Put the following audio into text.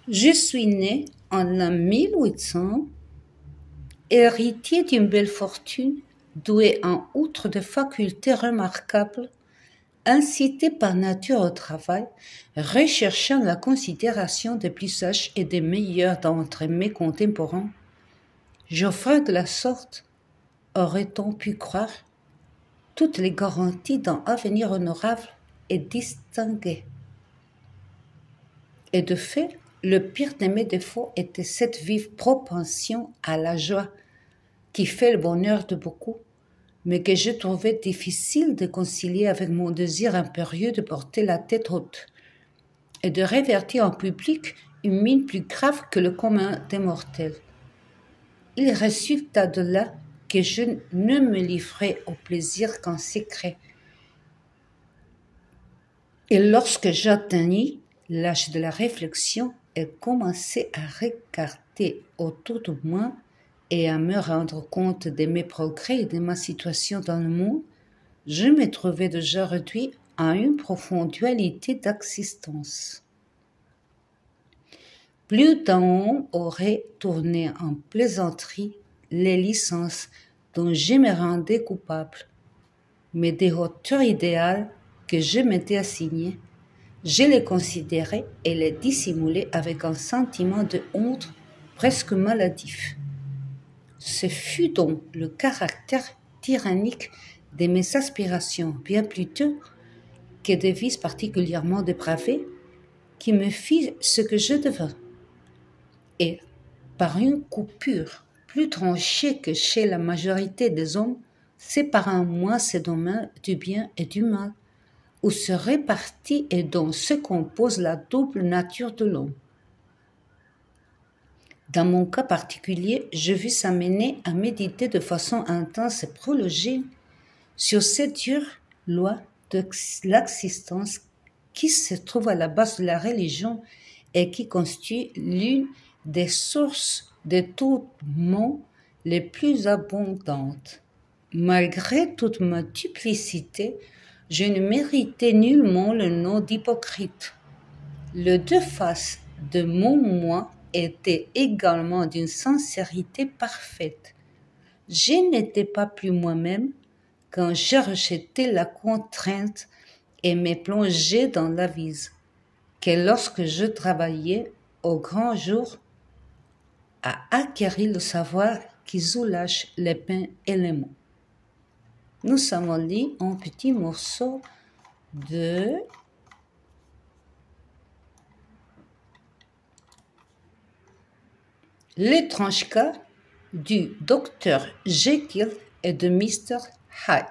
Je suis né en l'an 1800, héritier d'une belle fortune, doué en outre de facultés remarquables, incité par nature au travail, recherchant la considération des plus sages et des meilleurs d'entre mes contemporains. J'offrais de la sorte, aurait-on pu croire, toutes les garanties d'un avenir honorable et distingué. Et de fait, le pire de mes défauts était cette vive propension à la joie qui fait le bonheur de beaucoup, mais que je trouvais difficile de concilier avec mon désir impérieux de porter la tête haute et de révertir en public une mine plus grave que le commun des mortels. Il résulta de là que je ne me livrais au plaisir qu'en secret. Et lorsque j'atteignis l'âge de la réflexion et commençai à regarder autour de moi et à me rendre compte de mes progrès et de ma situation dans le monde, je me trouvais déjà réduit à une profonde dualité d'existence. Plus d'un homme aurait tourné en plaisanterie les licences dont je me rendais coupable, mais des hauteurs idéales que je m'étais assignées, je les considérais et les dissimulais avec un sentiment de honte presque maladif. Ce fut donc le caractère tyrannique de mes aspirations, bien plutôt que des vices particulièrement dépravés, qui me fit ce que je devins. Et, par une coupure plus tranchée que chez la majorité des hommes, séparant moi ces domaines du bien et du mal, où se répartit et dont se compose la double nature de l'homme. Dans mon cas particulier, je vis s'amener à méditer de façon intense et prolongée sur cette dure loi de l'existence qui se trouve à la base de la religion et qui constitue l'une des sources de tout maux les plus abondantes. Malgré toute ma duplicité, je ne méritais nullement le nom d'hypocrite. Les deux faces de mon moi étaient également d'une sincérité parfaite. Je n'étais pas plus moi-même quand je rejetais la contrainte et me plongeais dans l'avise, que lorsque je travaillais au grand jour à acquérir le savoir qui soulage les peines et les maux. Nous avons lu un petit morceau de L'étrange cas du Dr Jekyll et de Mr Hyde.